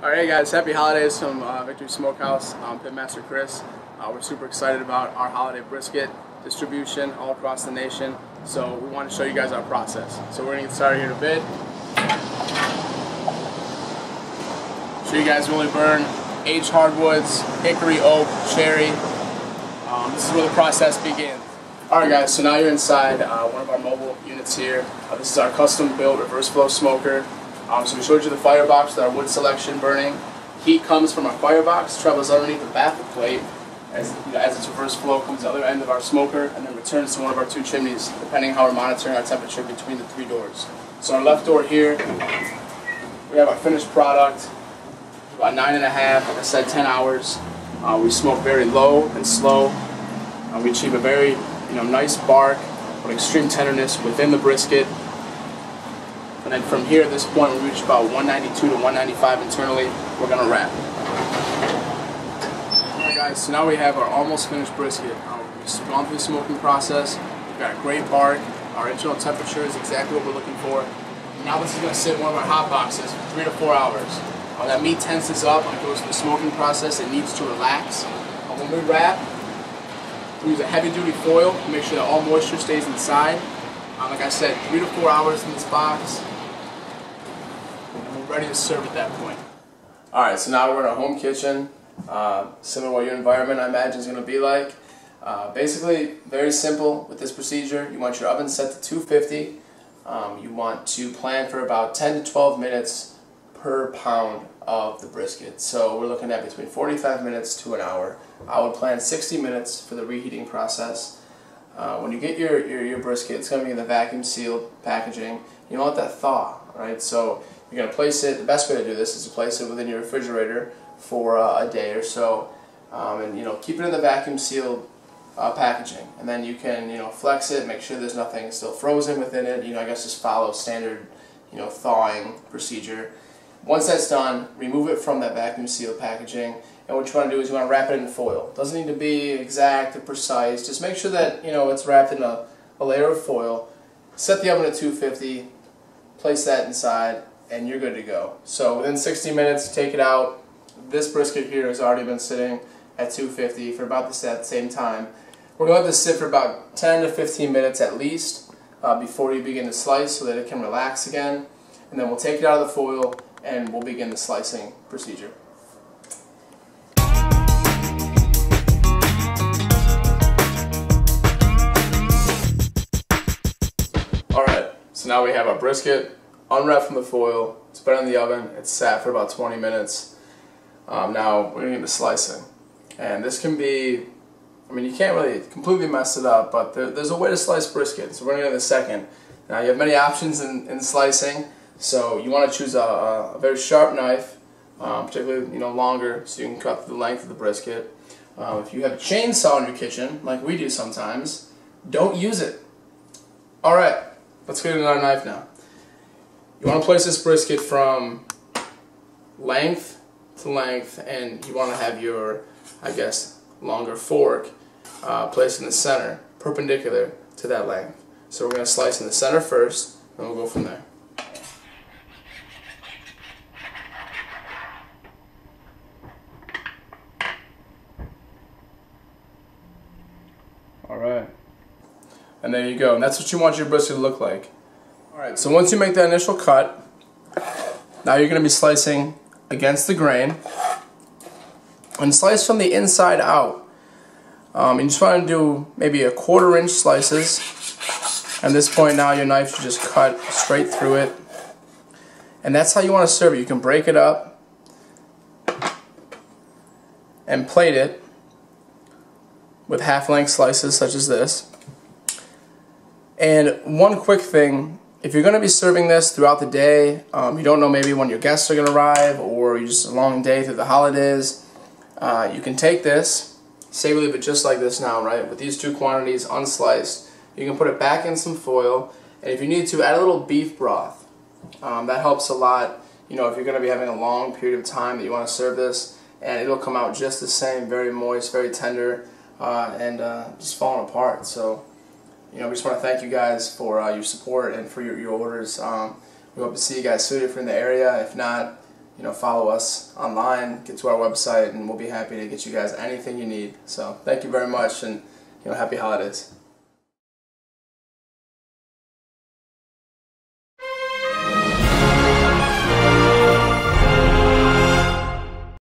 Alright guys, happy holidays from Victory Smokehouse. I'm Pitmaster Chris. We're super excited about our holiday brisket distribution all across the nation. So we want to show you guys our process. So we're going to get started here in a bit. Show you guys really burn aged hardwoods, hickory, oak, cherry. This is where the process begins. Alright guys, so now you're inside one of our mobile units here. This is our custom built reverse flow smoker. So we showed you the firebox with our wood selection burning. Heat comes from our firebox, travels underneath the baffle plate as its reverse flow comes to the other end of our smoker and then returns to one of our two chimneys, depending how we're monitoring our temperature between the three doors. So our left door here, we have our finished product, about 9.5, like I said, 10 hours. We smoke very low and slow. We achieve a very nice bark with extreme tenderness within the brisket. And then from here at this point we reach about 192 to 195 internally. We're going to wrap. Alright guys, so now we have our almost finished brisket. We've gone through the smoking process. We've got a great bark. Our internal temperature is exactly what we're looking for. Now this is going to sit in one of our hot boxes for 3 to 4 hours. That meat tenses up when it goes through the smoking process. It needs to relax. When we wrap, we use a heavy duty foil to make sure that all moisture stays inside. Like I said, 3 to 4 hours in this box. Ready to serve at that point. Alright, so now we're in a home kitchen, similar to what your environment I imagine is going to be like. Basically, very simple with this procedure. You want your oven set to 250. You want to plan for about 10 to 12 minutes per pound of the brisket. So we're looking at between 45 minutes to an hour. I would plan 60 minutes for the reheating process. When you get your brisket, it's going to be in the vacuum sealed packaging. You don't let that thaw, right? So you're going to place it, the best way to do this is to place it within your refrigerator for a day or so. And keep it in the vacuum sealed packaging. And then you can flex it, make sure there's nothing still frozen within it. I guess just follow standard thawing procedure. Once that's done, remove it from that vacuum sealed packaging. And what you want to do is you want to wrap it in foil. It doesn't need to be exact or precise. Just make sure that it's wrapped in a layer of foil. Set the oven at 250, place that inside, and you're good to go. So within 60 minutes, take it out. This brisket here has already been sitting at 250 for about the same time. We're going to let this sit for about 10 to 15 minutes at least before you begin to slice so that it can relax again. And then we'll take it out of the foil and we'll begin the slicing procedure. Alright, so now we have our brisket unwrapped from the foil. It's been in the oven. It's sat for about 20 minutes. Now we're going to get to slicing. And this can be, you can't really completely mess it up, but there's a way to slice brisket. So we're going to get in a second. Now you have many options in slicing. So you want to choose a very sharp knife, particularly longer, so you can cut through the length of the brisket. If you have a chainsaw in your kitchen, like we do sometimes, don't use it. Alright, let's get into our knife now. You want to place this brisket from length to length, and you want to have your, longer fork placed in the center, perpendicular to that length. So we're going to slice in the center first, and we'll go from there. Alright. And there you go. And that's what you want your brisket to look like. Alright, so once you make that initial cut, now you're going to be slicing against the grain. And slice from the inside out. You just want to do maybe a 1/4 inch slices. At this point now your knife should just cut straight through it. And that's how you want to serve it. You can break it up and plate it with half-length slices such as this. And one quick thing, if you're going to be serving this throughout the day, you don't know maybe when your guests are going to arrive or you just a long day through the holidays, you can take this, say we leave it just like this now, right, with these two quantities unsliced, you can put it back in some foil, and if you need to, add a little beef broth. That helps a lot, if you're going to be having a long period of time that you want to serve this, and it'll come out just the same, very moist, very tender, and just falling apart. So we just want to thank you guys for your support and for your orders. We hope to see you guys soon if you're in the area. If not, follow us online, get to our website, and we'll be happy to get you guys anything you need. So thank you very much, and happy holidays.